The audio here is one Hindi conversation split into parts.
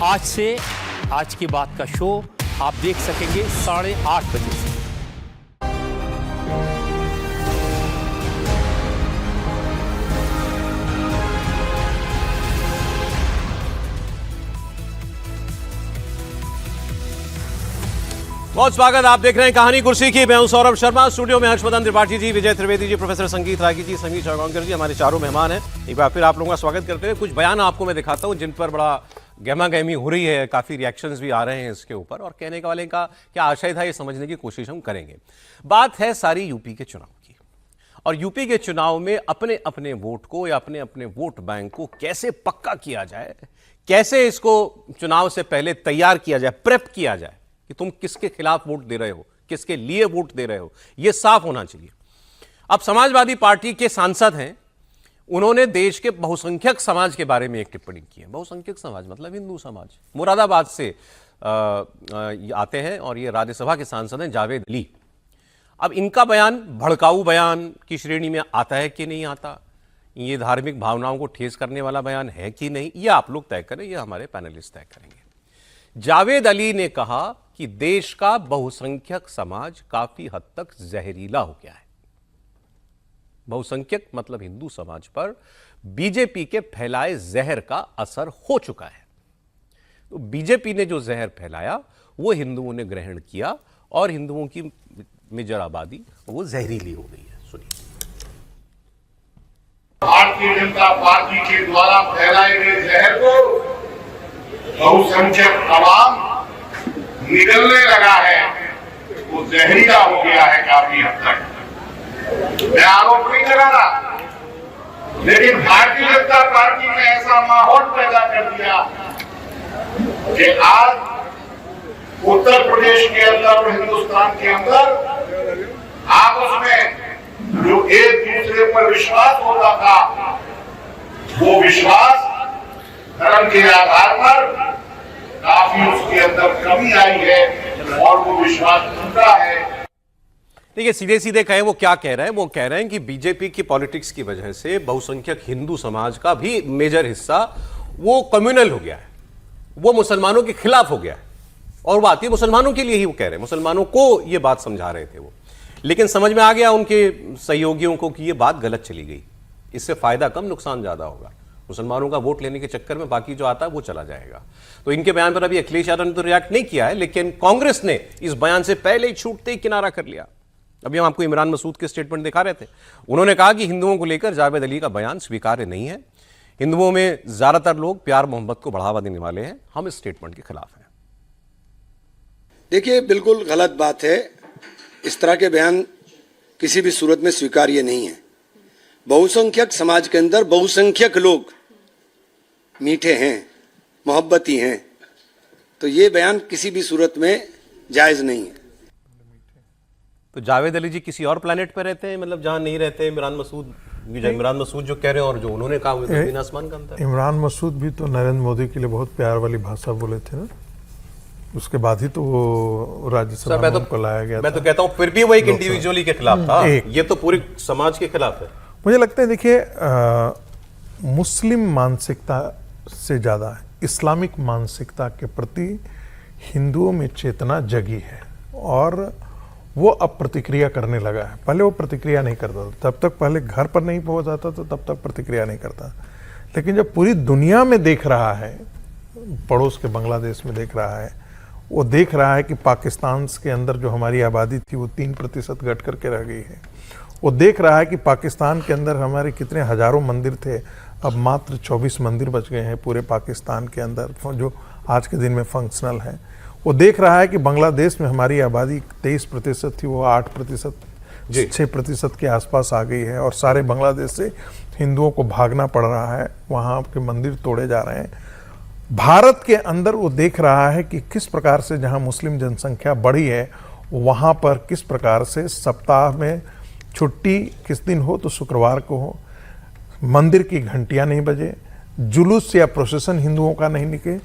आज से आज की बात का शो आप देख सकेंगे 8:30 बजे से। बहुत स्वागत। आप देख रहे हैं कहानी कुर्सी की। मैं हूं सौरभ शर्मा। स्टूडियो में हर्षवर्धन त्रिपाठी जी, विजय त्रिवेदी जी, प्रोफेसर संगीत रागी जी, समीर चौगांवकर जी हमारे चारों मेहमान हैं। एक बार फिर आप लोगों का स्वागत करते हुए कुछ बयान आपको मैं दिखाता हूं जिन पर बड़ा गहमा गहमी हो रही है, काफी रिएक्शंस भी आ रहे हैं इसके ऊपर, और कहने का वाले का क्या आशय था ये समझने की कोशिश हम करेंगे। बात है सारी यूपी के चुनाव की, और यूपी के चुनाव में अपने अपने वोट को या अपने अपने वोट बैंक को कैसे पक्का किया जाए, कैसे इसको चुनाव से पहले तैयार किया जाए, प्रेप किया जाए कि तुम किसके खिलाफ वोट दे रहे हो, किसके लिए वोट दे रहे हो, यह साफ होना चाहिए। अब समाजवादी पार्टी के सांसद हैं, उन्होंने देश के बहुसंख्यक समाज के बारे में एक टिप्पणी की है। बहुसंख्यक समाज मतलब हिंदू समाज। मुरादाबाद से आते हैं और ये राज्यसभा के सांसद हैं जावेद अली। अब इनका बयान भड़काऊ बयान की श्रेणी में आता है कि नहीं आता, ये धार्मिक भावनाओं को ठेस करने वाला बयान है कि नहीं, ये आप लोग तय करें, ये हमारे पैनलिस्ट तय करेंगे। जावेद अली ने कहा कि देश का बहुसंख्यक समाज काफी हद तक जहरीला हो गया है। बहुसंख्यक मतलब हिंदू समाज पर बीजेपी के फैलाए जहर का असर हो चुका है। तो बीजेपी ने जो जहर फैलाया वो हिंदुओं ने ग्रहण किया और हिंदुओं की मेजर आबादी वो जहरीली हो गई है। सुनिए। भारतीय जनता पार्टी के द्वारा फैलाए गए जहर को बहुसंख्यक आवाम निगलने लगा है, वो जहरीला हो गया है काफी हद तक। मैं आरोप नहीं लगा रहा, लेकिन भारतीय जनता पार्टी ने ऐसा माहौल पैदा कर दिया कि आज उत्तर प्रदेश के अंदर और हिंदुस्तान के अंदर आपस में जो एक दूसरे पर विश्वास होता था, वो विश्वास धर्म के आधार पर काफी उसके अंदर कमी आई है और वो विश्वास टूटा है। देखिए, सीधे सीधे कहें वो क्या कह रहे हैं, वो कह रहे हैं कि बीजेपी की पॉलिटिक्स की वजह से बहुसंख्यक हिंदू समाज का भी मेजर हिस्सा वो कम्युनल हो गया है, वो मुसलमानों के खिलाफ हो गया है। और बात ये मुसलमानों के लिए ही वो कह रहे हैं, मुसलमानों को ये बात समझा रहे थे वो, लेकिन समझ में आ गया उनके सहयोगियों को कि ये बात गलत चली गई, इससे फायदा कम नुकसान ज्यादा होगा। मुसलमानों का वोट लेने के चक्कर में बाकी जो आता है वो चला जाएगा। तो इनके बयान पर अभी अखिलेश यादव ने तो रिएक्ट नहीं किया है, लेकिन कांग्रेस ने इस बयान से पहले ही छूटते ही किनारा कर लिया। अभी हम आपको इमरान मसूद के स्टेटमेंट दिखा रहे थे। उन्होंने कहा कि हिंदुओं को लेकर जावेद अली का बयान स्वीकार्य नहीं है। हिंदुओं में ज्यादातर लोग प्यार मोहब्बत को बढ़ावा देने वाले हैं, हम इस स्टेटमेंट के खिलाफ हैं। देखिए, बिल्कुल गलत बात है। इस तरह के बयान किसी भी सूरत में स्वीकार्य नहीं है। बहुसंख्यक समाज के अंदर बहुसंख्यक लोग मीठे हैं, मोहब्बती हैं, तो ये बयान किसी भी सूरत में जायज नहीं है। तो जावेद अली जी किसी और प्लेनेट पे रहते हैं, मतलब जहां नहीं रहते इमरान मसूद जो कह रहे हैं और जो उन्होंने कहा वो तो आसमान का अंतर। इमरान मसूद भी तो नरेंद्र मोदी के लिए बहुत प्यार वाली भाषा बोले थे ना, उसके बाद ही तो वो राज्यसभा में उनको लाया गया। मैं तो कहता हूं फिर भी वो एक इंडिविजुअली के खिलाफ था, ये तो पूरे समाज के खिलाफ है। मुझे लगता है, देखिए, मुस्लिम मानसिकता से ज्यादा इस्लामिक मानसिकता के प्रति हिंदुओं में चेतना जगी है और वो अब प्रतिक्रिया करने लगा है। पहले वो प्रतिक्रिया नहीं करता था, तब तक पहले घर पर नहीं पहुंच जाता तो तब तक प्रतिक्रिया नहीं करता, लेकिन जब पूरी दुनिया में देख रहा है, पड़ोस के बांग्लादेश में देख रहा है, वो देख रहा है कि पाकिस्तान के अंदर जो हमारी आबादी थी वो 3% घट करके रह गई है। वो देख रहा है कि पाकिस्तान के अंदर हमारे कितने हजारों मंदिर थे, अब मात्र 24 मंदिर बच गए हैं पूरे पाकिस्तान के अंदर जो आज के दिन में फंक्शनल है। वो देख रहा है कि बांग्लादेश में हमारी आबादी 23% थी, वो 8%, 6% के आसपास आ गई है और सारे बांग्लादेश से हिंदुओं को भागना पड़ रहा है, वहाँ के मंदिर तोड़े जा रहे हैं। भारत के अंदर वो देख रहा है कि किस प्रकार से जहाँ मुस्लिम जनसंख्या बढ़ी है वहाँ पर किस प्रकार से सप्ताह में छुट्टी किस दिन हो तो शुक्रवार को हो, मंदिर की घंटियाँ नहीं बजे, जुलूस या प्रोसेशन हिंदुओं का नहीं निकले।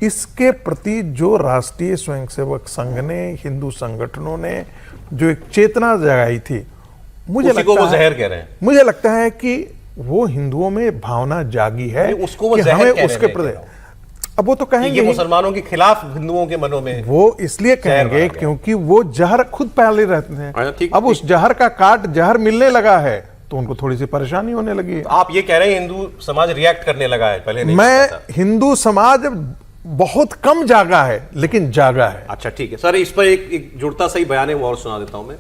इसके प्रति जो राष्ट्रीय स्वयंसेवक संघ ने, हिंदू संगठनों ने जो एक चेतना जगाई थी, मुझे लगता है कि वो हिंदुओं में भावना जागी है उसको वो कि हमें उसके प्रति अब वो तो कि कहेंगे ये ही। मुसलमानों के खिलाफ हिंदुओं के मनों में वो इसलिए कहेंगे भरा गया। क्योंकि वो जहर खुद पहले रहते हाँ, हैं। ठीक, अब उस जहर का काट जहर मिलने लगा है तो उनको थोड़ी सी परेशानी होने लगी है। आप ये कह रहे हैं हिंदू समाज रिएक्ट करने लगा है, पहले नहीं मैं करता था। हिंदू समाज बहुत कम जागा है, लेकिन जागा है। अच्छा ठीक है सर, इस पर एक जुड़ता सही बयान है वो और सुना देता हूं मैं।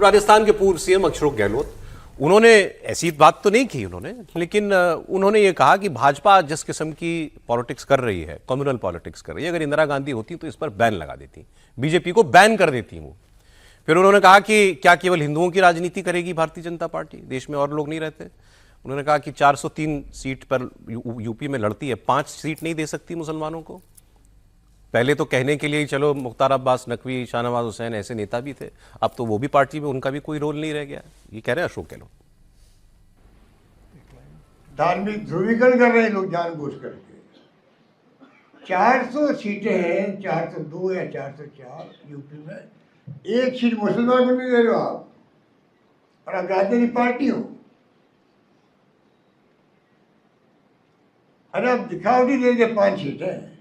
राजस्थान के पूर्व सीएम अशोक गहलोत, उन्होंने ऐसी बात तो नहीं की उन्होंने, लेकिन उन्होंने ये कहा कि भाजपा जिस किस्म की पॉलिटिक्स कर रही है, कम्युनल पॉलिटिक्स कर रही है, अगर इंदिरा गांधी होती तो इस पर बैन लगा देती, बीजेपी को बैन कर देती वो। फिर उन्होंने कहा कि क्या केवल हिंदुओं की राजनीति करेगी भारतीय जनता पार्टी, देश में और लोग नहीं रहते। उन्होंने कहा कि 403 सीट पर यूपी में लड़ती है, 5 सीट नहीं दे सकती मुसलमानों को। पहले तो कहने के लिए ही चलो मुख्तार अब्बास नकवी, शाहनवाज हुसैन ऐसे नेता भी थे, अब तो वो भी पार्टी में उनका भी कोई रोल नहीं रह गया। ये कह रहे हैं अशोक गहलोत। धार्मिक ध्रुवीकरण कर रहे हैं लोग जानबूझ करके। 400 सीटें हैं, 402 या 404 यूपी में, एक सीट मुसलमान को नहीं दे रहे हो आप, और आप राजनीतिक पार्टी हो। अरे आप दिखावटी दे दे 5 सीटें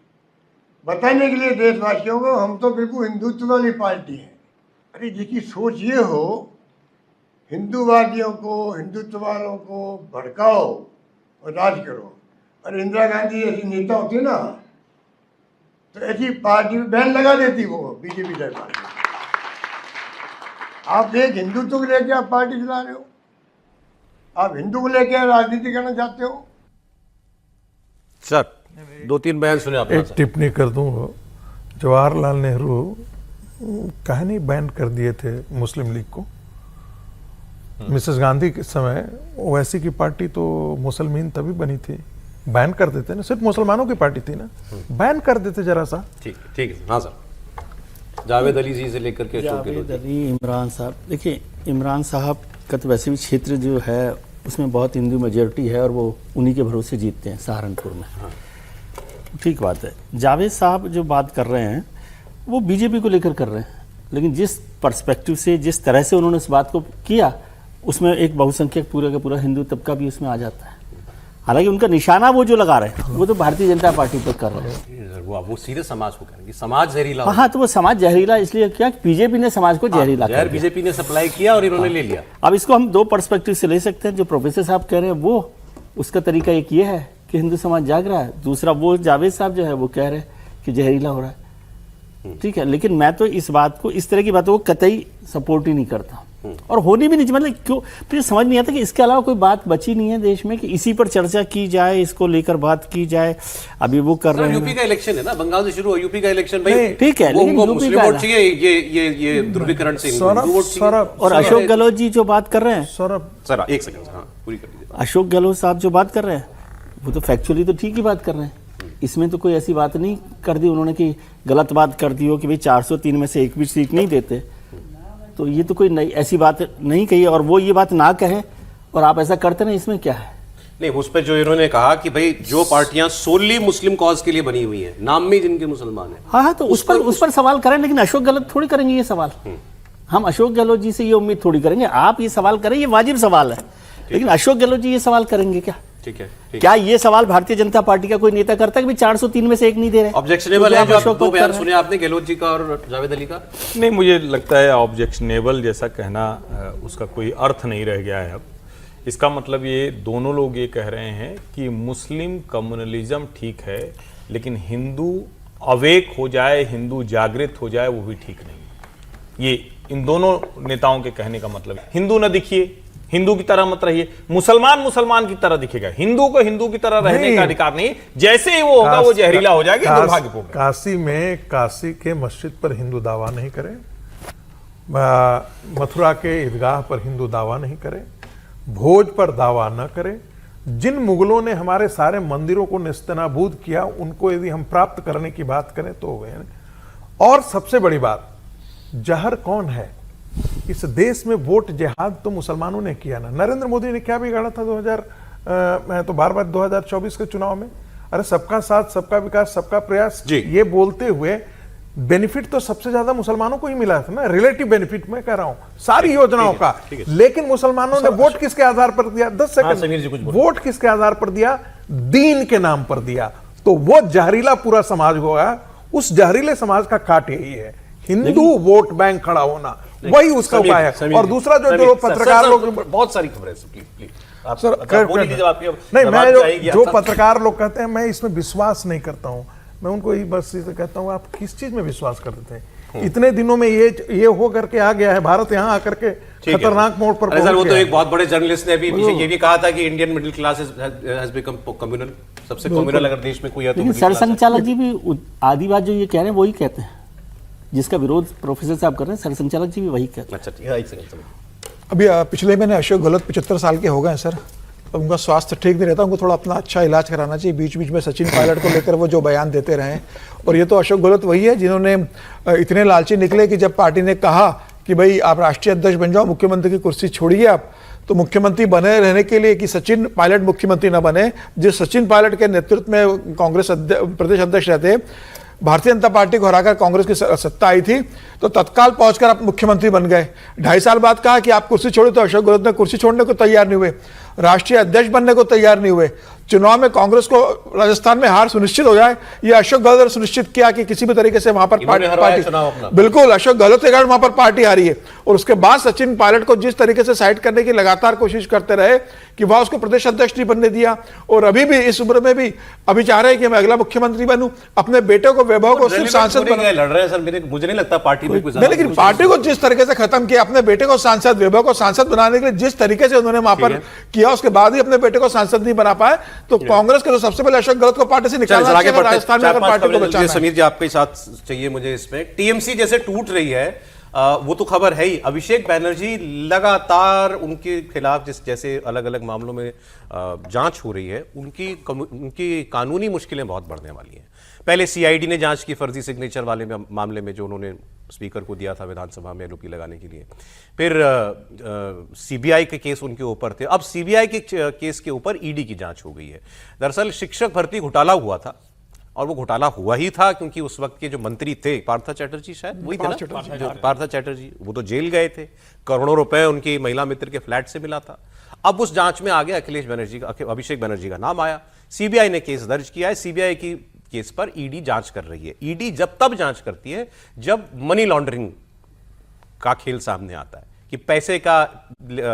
बताने के लिए देशवासियों को हम तो बिल्कुल हिंदुत्व वाली पार्टी है। अरे जिसकी सोच ये हो हिंदूवादियों को, हिंदुत्व वालों को भड़काओ और राज करो, और इंदिरा गांधी जैसी नेता होती ना तो ऐसी पार्टी में बैन लगा देती वो बीजेपी जैसी पार्टी। आप एक हिंदुत्व को लेकर आप पार्टी चला रहे हो, आप हिंदू को लेकर राजनीति करना चाहते हो। सर 2-3 बयान सुने आपने। एक टिप्पणी कर दूं, जवाहरलाल नेहरू कहे नहीं बैन कर दिए थे मुस्लिम लीग को। मिसेस गांधी के समय ओवैसी की पार्टी तो मुसलमान तभी बनी थी, बैन कर देते ना, सिर्फ मुसलमानों की पार्टी थी ना, बैन कर देते जरा सा। ठीक है हाँ सर। जावेद अली जी से लेकर के अशोक जावेद गहलोत। अली, इमरान साहब, देखिए इमरान साहब का तो वैसे भी क्षेत्र जो है उसमें बहुत हिंदू मेजोरिटी है और वो उन्हीं के भरोसे जीतते हैं सहारनपुर में। ठीक बात है। जावेद साहब जो बात कर रहे हैं वो बीजेपी को लेकर कर रहे हैं, लेकिन जिस पर्सपेक्टिव से, जिस तरह से उन्होंने इस बात को किया, उसमें एक बहुसंख्यक पूरा का पूरा हिंदू तबका भी उसमें आ जाता है। हालांकि उनका निशाना वो जो लगा रहे हैं वो तो भारतीय जनता पार्टी पर कर रहे हैं। वो सीधे समाज को करेंगे, समाज जहरीला। हाँ, तो वो समाज जहरीला इसलिए क्या, बीजेपी ने समाज को जहरीला कर दिया। बीजेपी ने सप्लाई किया और इन्होंने ले लिया। अब इसको हम 2 पर्सपेक्टिव से ले सकते हैं। जो प्रोफेसर साहब कह रहे हैं वो उसका तरीका एक ये है कि हिंदू समाज जाग रहा है, दूसरा वो जावेद साहब जो है वो कह रहे हैं कि जहरीला हो रहा है। ठीक है, लेकिन मैं तो इस बात को, इस तरह की बातों को कतई सपोर्ट ही नहीं करता और होनी भी नहीं। मतलब क्यों, मुझे समझ नहीं आता कि इसके अलावा कोई बात बची नहीं है देश में कि इसी पर चर्चा की जाए, इसको लेकर बात की जाए। अभी वो कर रहे हैं, यूपी का इलेक्शन है ना, बंगाल से शुरू हो यूपी का इलेक्शन भाई। ठीक है, लेकिन उनको यूपी मुस्लिम का वोट चाहिए, ये ध्रुवीकरण से हिंदू वोट चाहिए। और अशोक गहलोत जी जो बात कर रहे हैं, सर एक सेकंड, हाँ पूरी कर दीजिए। अशोक गहलोत साहब जो बात कर रहे हैं वो तो फैक्चुअली तो ठीक ही बात कर रहे हैं। इसमें तो कोई ऐसी बात नहीं कर दी उन्होंने कि गलत बात कर दी हो कि भाई 403 में से एक भी सीट नहीं देते। तो ये तो कोई नई ऐसी बात नहीं कही, और वो ये बात ना कहें और आप ऐसा करते ना, इसमें क्या है? नहीं, उस पर जो इन्होंने कहा कि भाई जो पार्टियां सोली मुस्लिम कॉज के लिए बनी हुई हैं, नाम में जिनके मुसलमान हैं। हाँ, तो उस पर सवाल करें, लेकिन अशोक गहलोत थोड़ी करेंगे ये सवाल। हम अशोक गहलोत जी से ये उम्मीद थोड़ी करेंगे। आप ये सवाल करें, ये वाजिब सवाल है, लेकिन अशोक गहलोत जी ये सवाल करेंगे क्या? ठीक है, क्या ये सवाल भारतीय जनता पार्टी का कोई नेता करता है कि 403 में से एक नहीं दे रहे? ऑब्जेक्शनेबल है जो आप 2 बयान सुने आपने, गहलोत जी का और जावेद अली का। नहीं, मुझे लगता है ऑब्जेक्शनेबल जैसा कहना उसका कोई अर्थ नहीं रह गया है अब। इसका मतलब ये दोनों लोग ये कह रहे हैं कि मुस्लिम कम्युनलिज्म ठीक है, लेकिन हिंदू अवेक हो जाए, हिंदू जागृत हो जाए, वो भी ठीक नहीं। ये इन दोनों नेताओं के कहने का मतलब है। हिंदू न दिखिए, हिंदू की तरह मत रहिए, मुसलमान मुसलमान की तरह दिखेगा, हिंदू को हिंदू की तरह रहने का अधिकार नहीं। जैसे ही वो होगा वो जहरीला हो जाएगा, दुर्भाग्यपूर्ण। काशी में काशी के मस्जिद पर हिंदू दावा नहीं करे, मथुरा के ईदगाह पर हिंदू दावा नहीं करे, भोज पर दावा न करे। जिन मुगलों ने हमारे सारे मंदिरों को नेस्तनाबूद किया, उनको यदि हम प्राप्त करने की बात करें तो वे। और सबसे बड़ी बात, जहर कौन है इस देश में? वोट जिहाद तो मुसलमानों ने किया ना। नरेंद्र मोदी ने क्या बिगाड़ा था मैं तो बार बार 2024 के चुनाव में, अरे सबका साथ, सबका विकास, सबका प्रयास ये बोलते हुए बेनिफिट तो सबसे ज्यादा मुसलमानों को ही मिला था ना, रिलेटिव बेनिफिट मैं कह रहा हूं सारी योजनाओं का। लेकिन मुसलमानों ने वोट किसके आधार पर दिया? 10 सेकंड, वोट किसके आधार पर दिया? दीन के नाम पर दिया। तो वो जहरीला पूरा समाज होगा। उस जहरीले समाज का काट यही है, हिंदू वोट बैंक खड़ा होना, वही उसका उपाय है। और दूसरा जो पत्रकार लोग, बहुत सारी खबरें प्लीज सर नहीं, मैं जो पत्रकार लोग कहते हैं, मैं इसमें विश्वास नहीं करता हूं। मैं उनको ये बस कहता हूं, आप किस चीज में विश्वास करते हैं? इतने दिनों में ये हो करके आ गया है, भारत यहां आकर के खतरनाक मोड़ पर सर, वो तो एक बहुत बड़े जर्नलिस्ट ने अभी पीछे ये भी कहा था कि Indian middle class has become communal, सबसे कम्युनल अगर देश में कोई है तो सरसंघचालक जी भी आधी बात जो ये कह रहे हैं वही कहते हैं, जिसका विरोध प्रोफेसर साहब कर रहे हैं, सरसंघचालक जी भी वही कहते हैं। अच्छा ठीक है, एक सेकंड। अभी पिछले महीने अशोक गहलोत 75 साल के हो गए हैं सर, तो उनका स्वास्थ्य ठीक नहीं रहता, उनको थोड़ा अपना अच्छा इलाज कराना चाहिए। बीच बीच में सचिन पायलट को लेकर वो जो बयान देते रहे, और ये तो अशोक गहलोत वही है जिन्होंने इतने लालची निकले कि जब पार्टी ने कहा कि भाई आप राष्ट्रीय अध्यक्ष बन जाओ, मुख्यमंत्री की कुर्सी छोड़िए आप, तो मुख्यमंत्री बने रहने के लिए कि सचिन पायलट मुख्यमंत्री न बने, जिस सचिन पायलट के नेतृत्व में कांग्रेस प्रदेश अध्यक्ष रहते, भारतीय जनता पार्टी को हराकर कांग्रेस की सत्ता आई थी, तो तत्काल पहुंचकर आप मुख्यमंत्री बन गए। 2.5 साल बाद कहा कि आप कुर्सी छोड़ो, तो अशोक गहलोत ने कुर्सी छोड़ने को तैयार नहीं हुए, राष्ट्रीय अध्यक्ष बनने को तैयार नहीं हुए। चुनाव में कांग्रेस को राजस्थान में हार सुनिश्चित हो जाए, ये अशोक गहलोत ने सुनिश्चित किया कि किसी भी तरीके से वहां पर पार्टी, बिल्कुल अशोक गहलोत के कारण वहां पर पार्टी हारी है। और उसके बाद सचिन पायलट को जिस तरीके से साइड करने की लगातार कोशिश करते रहे कि वह उसको प्रदेश अध्यक्ष नहीं बनने दिया, और अभी भी इस उम्र में भी अभी चाह रहे हैं कि मैं अगला मुख्यमंत्री बनूं, अपने बेटे को वैभव को सिर्फ सांसद लड़ रहे हैं सर। मुझे नहीं लगता पार्टी में कुछ, लेकिन पार्टी को जिस तरीके से खत्म किया, अपने बेटे को सांसद, वैभव को सांसद बनाने के लिए जिस तरीके से उन्होंने वहां पर किया, उसके बाद ही अपने बेटे को सांसद नहीं बना पाए, तो कांग्रेस के तो सबसे पहले अशोक गहलोत को पार्टी से निकालना चाहिए, राजस्थान में अगर पार्टी को बचाना है। समीर जी आपके साथ चाहिए मुझे इसमें, टीएमसी जैसे टूट रही है, वो तो खबर है ही। अभिषेक बैनर्जी लगातार उनके खिलाफ जैसे अलग अलग मामलों में जांच हो रही है, उनकी कानूनी मुश्किलें बहुत बढ़ने वाली हैं। पहले सीआईडी ने जांच की फर्जी सिग्नेचर वाले मामले में जो उन्होंने स्पीकर को दिया था विधानसभा में एलओपी लगाने के लिए, फिर सीबीआई के केस उनके ऊपर थे, अब सीबीआई के केस के ऊपर ईडी की जांच हो गई है। दरअसल शिक्षक भर्ती घोटाला हुआ था, और वो घोटाला हुआ ही था क्योंकि उस वक्त के जो मंत्री थे, पार्थ चैटर्जी, शायद वही थे ना, पार्थ चैटर्जी, वो तो जेल गए थे, करोड़ों रुपए उनकी महिला मित्र के फ्लैट से मिला था। अब उस जांच में आगे अभिषेक बनर्जी का नाम आया, सीबीआई ने केस दर्ज किया है, सीबीआई की केस पर ईडी जांच कर रही है। ईडी जब तब जांच करती है जब मनी लॉन्ड्रिंग का खेल सामने आता है, कि पैसे का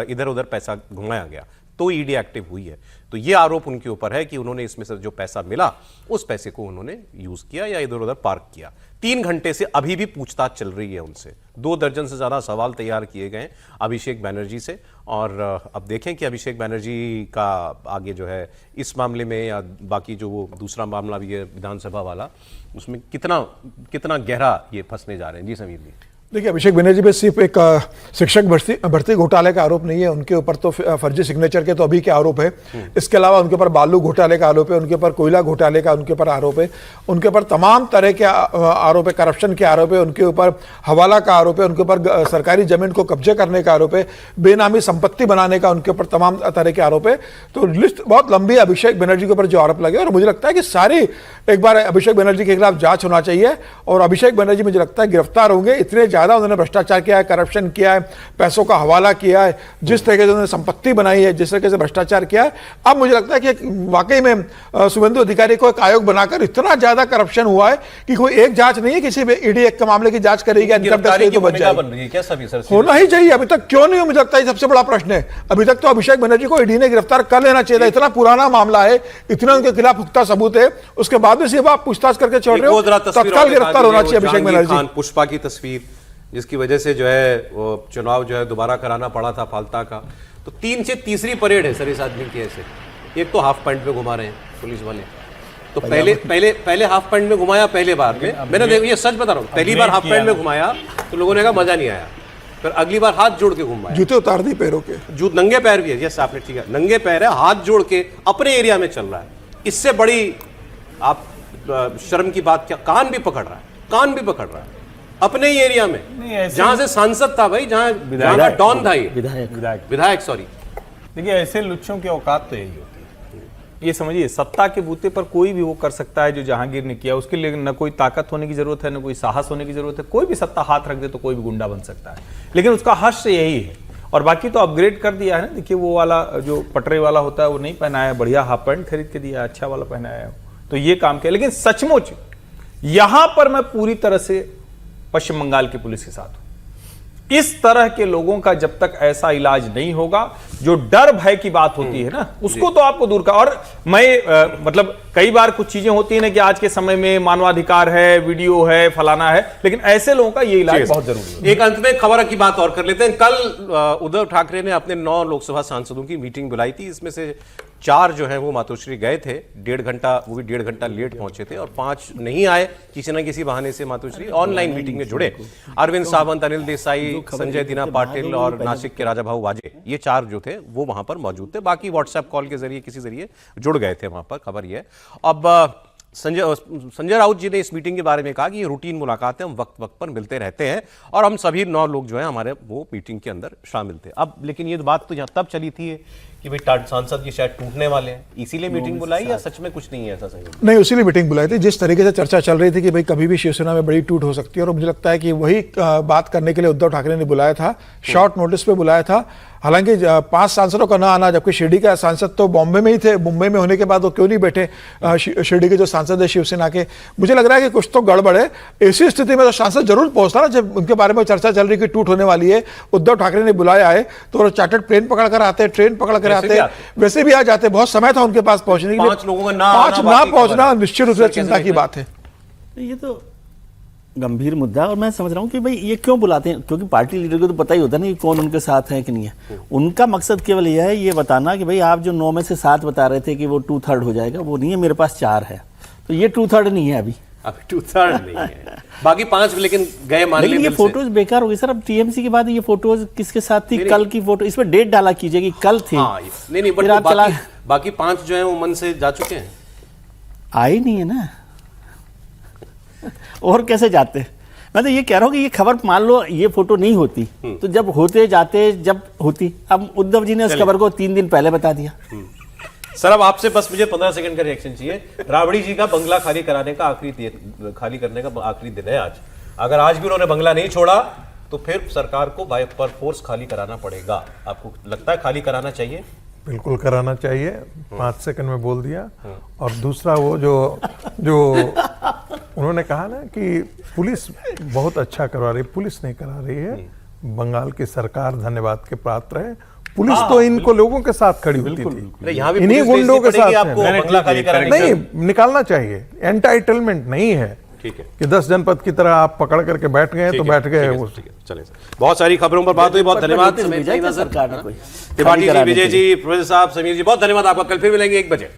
इधर उधर पैसा घुमाया गया, तो ईडी एक्टिव हुई है। तो ये आरोप उनके ऊपर है कि उन्होंने इसमें से जो पैसा मिला, उस पैसे को उन्होंने यूज किया या इधर उधर पार्क किया। 3 घंटे से अभी भी पूछताछ चल रही है उनसे, 2 दर्जन से ज्यादा सवाल तैयार किए गए अभिषेक बैनर्जी से, और अब देखें कि अभिषेक बैनर्जी का आगे जो है इस मामले में, या बाकी जो वो दूसरा मामला भी है विधानसभा वाला, उसमें कितना गहरा ये फंसने जा रहे हैं। जी समीर जी। देखिए, अभिषेक बनर्जी पे सिर्फ एक शिक्षक भर्ती घोटाले का आरोप नहीं है, उनके ऊपर तो फर्जी सिग्नेचर के तो अभी के आरोप है, इसके अलावा उनके ऊपर बालू घोटाले का आरोप है, उनके ऊपर कोयला घोटाले का उनके ऊपर आरोप है, उनके ऊपर तमाम तरह के आरोप है, करप्शन के आरोप है, उनके ऊपर हवाला का आरोप है, उनके ऊपर सरकारी जमीन को कब्जे करने का आरोप है, बेनामी संपत्ति बनाने का उनके ऊपर तमाम तरह के आरोप है। तो लिस्ट बहुत लंबी है अभिषेक बनर्जी के ऊपर जो आरोप लगे, और मुझे लगता है कि सारी एक बार अभिषेक बनर्जी के खिलाफ जांच होना चाहिए, और अभिषेक बनर्जी मुझे लगता है गिरफ्तार होंगे। इतने ज्यादा उन्होंने भ्रष्टाचार किया है, करप्शन किया है, पैसों का हवाला किया है, जिस तरीके से उन्होंने संपत्ति बनाई है, जिस तरीके से भ्रष्टाचार किया है, अब मुझे लगता है कि वाकई में शुभेंदु अधिकारी को एक आयोग बनाकर इतना ज्यादा करप्शन हुआ है कि कोई एक जांच नहीं है, किसी भी ईडी एक मामले की जांच करेगी, इनकम टैक्स तो बच जाएगी, होना ही चाहिए। अभी तक क्यों नहीं, मुझे लगता है सबसे बड़ा प्रश्न है। अभी तक तो अभिषेक बनर्जी को ईडी ने गिरफ्तार कर लेना चाहिए था, इतना पुराना मामला है, इतना उनके खिलाफ पुख्ता सबूत है, उसके बाद भी सिर्फ आप पूछताछ करके छोड़ रहे हो, तत्काल गिरफ्तार होना चाहिए अभिषेक बनर्जी। पुष्पा की तस्वीर जिसकी वजह से जो है वो चुनाव जो है दोबारा कराना पड़ा था फालता का, तो 3 से तीसरी परेड है सर इस आदमी की ऐसे। एक तो हाफ पैंट में घुमा रहे हैं पुलिस वाले, तो पहले हाफ पैंट में घुमाया, पहले बार में मैंने ये सच बता रहा हूँ, पहली बार हाफ पैंट में घुमाया तो लोगों ने कहा मजा नहीं आया, फिर अगली बार हाथ जोड़ के घुमाया, जूते उतार दी पैरों के, नंगे पैर भी है, यस आपने ठीक है, नंगे पैर है, हाथ जोड़ के अपने एरिया में चल रहा है। इससे बड़ी आप शर्म की बात क्या, कान भी पकड़ रहा है अपने ही एरिया में, जहां से सांसद था भाई, जहां का डॉन था, विधायक सॉरी। देखिए, ऐसे लुच्चों की औकात तो यही होती है, ये समझिए, सत्ता के बूते पर कोई भी वो कर सकता है जो जहांगीर ने किया। उसके लिए न कोई ताकत होने की जरूरत है, न कोई साहस होने की जरूरत है, कोई भी सत्ता हाथ रख दे तो कोई भी गुंडा बन सकता है, लेकिन उसका हर्ष यही है। और बाकी तो अपग्रेड कर दिया है ना, देखिए वो वाला जो पटरे वाला होता है वो नहीं पहनाया, बढ़िया हाफ पैंट खरीद के दिया, अच्छा वाला पहनाया है, तो ये काम किया। लेकिन सचमुच यहां पर मैं पूरी तरह से पश्चिम बंगाल की पुलिस के साथ हूं। इस तरह के लोगों का जब तक ऐसा इलाज नहीं होगा, जो डर भय की बात होती है ना, उसको तो आपको दूर का। और मैं मतलब कई बार कुछ चीजें होती है ना कि आज के समय में मानवाधिकार है, वीडियो है, फलाना है, लेकिन ऐसे लोगों का ये इलाज बहुत जरूरी है। एक अंत में खबर की बात और कर लेते हैं। कल उद्धव ठाकरे ने अपने 9 लोकसभा सांसदों की मीटिंग बुलाई थी। इसमें से 4 जो है वो मातोश्री गए थे, 1.5 घंटा, वो भी 1.5 घंटा लेट पहुंचे थे, और 5 नहीं आए। किसी न किसी बहाने से मातोश्री ऑनलाइन मीटिंग में जुड़े। अरविंद सावंत, अनिल देसाई, संजय दीना पाटिल और नासिक के राजा भाऊ वाजे, ये 4 जो थे वो वहां पर मौजूद थे। बाकी व्हाट्सएप कॉल के जरिए किसी जरिए जुड़ गए थे वहां पर। खबर ये अब संजय राउत जी ने इस मीटिंग के बारे में कहा कि ये रूटीन मुलाकातें हम वक्त वक्त पर मिलते रहते हैं, और हम सभी 9 लोग जो हैं हमारे वो मीटिंग के अंदर शामिल थे। अब लेकिन ये बात तो तब चली थी कि भाई सांसद ये शायद टूटने वाले हैं, इसीलिए मीटिंग बुलाई, या सच में कुछ नहीं है ऐसा? सही नहीं, उसीलिए मीटिंग बुलाई थी। जिस तरीके से चर्चा चल रही थी कि भाई कभी भी शिवसेना में बड़ी टूट हो सकती है, और मुझे लगता है कि वही बात करने के लिए उद्धव ठाकरे ने बुलाया था, शॉर्ट नोटिस पे बुलाया था। हालांकि 5 सांसदों का ना आना, जबकि शिरडी का सांसद तो बॉम्बे में ही थे, मुंबई में होने के बाद वो क्यों नहीं बैठे शिरडी के जो सांसद है शिवसेना के। मुझे लग रहा है कि कुछ तो गड़बड़ है। ऐसी स्थिति में तो सांसद जरूर पहुंचता ना, जब उनके बारे में चर्चा चल रही कि टूट होने वाली है। उद्धव ठाकरे ने बुलाया है तो वो चार्टर्ड प्लेन पकड़ कर आते, ट्रेन पकड़ कर आते, वैसे भी आ जाते। बहुत समय था उनके पास पहुंचने के लिए। 5 लोगों का ना पहुंचना निश्चित रूप से चिंता की बात है। ये तो गंभीर मुद्दा है, और मैं समझ रहा हूँ कि भाई ये क्यों बुलाते हैं, क्योंकि पार्टी लीडर को तो पता ही होता है ना कि कौन उनके साथ है कि नहीं है। उनका मकसद केवल यह है ये बताना कि भाई आप जो 9 में से 7 बता रहे थे कि वो 2/3 हो जाएगा, वो नहीं है, मेरे पास 4 है, तो ये 2/3 नहीं है अभी 2/3 नहीं है। बाकी 5 लेकिन गए मान लेकिन ये फोटोज बेकार हो गई सर। अब टीएमसी के बाद ये फोटोज किसके साथ थी? कल की फोटो, इस पर डेट डाला कीजिए कि कल थे। नहीं, फिर आप चला, बाकी 5 जो है वो मन से जा चुके हैं, आए नहीं है ना, और कैसे जाते? मैं तो ये कह रहा हूँ कि ये खबर मान लो ये फोटो नहीं होती तो जब होते जाते, जब होती। अब उद्धव जी ने इस खबर को 3 दिन पहले बता दिया। सर अब आपसे बस मुझे 15 सेकंड का रिएक्शन चाहिए। राबड़ी जी का बंगला खाली करने का आखिरी दिन है आज। अगर आज भी उन्होंने बंगला नहीं छोड़ा तो फिर सरकार को बाय पर फोर्स खाली कराना पड़ेगा। आपको लगता है खाली कराना चाहिए? बिल्कुल कराना चाहिए, 5 सेकंड में बोल दिया। और दूसरा वो जो उन्होंने कहा ना कि पुलिस बहुत अच्छा करवा रही है, पुलिस नहीं करा रही है, बंगाल की सरकार धन्यवाद के पात्र है। पुलिस तो इनको लोगों के साथ खड़ी होती थी, इन्हीं गुंडों के साथ नहीं, निकालना चाहिए। एंटाइटलमेंट नहीं है कि 10 जनपद की तरह आप पकड़ करके बैठ गए तो बैठ गए। चले, बहुत सारी खबरों पर बात हुई, बहुत धन्यवाद त्रिपाठी जी, विजय जी, प्रोफेसर साहब, समीर जी, बहुत धन्यवाद आपका। कल फिर मिलेंगे 1 बजे।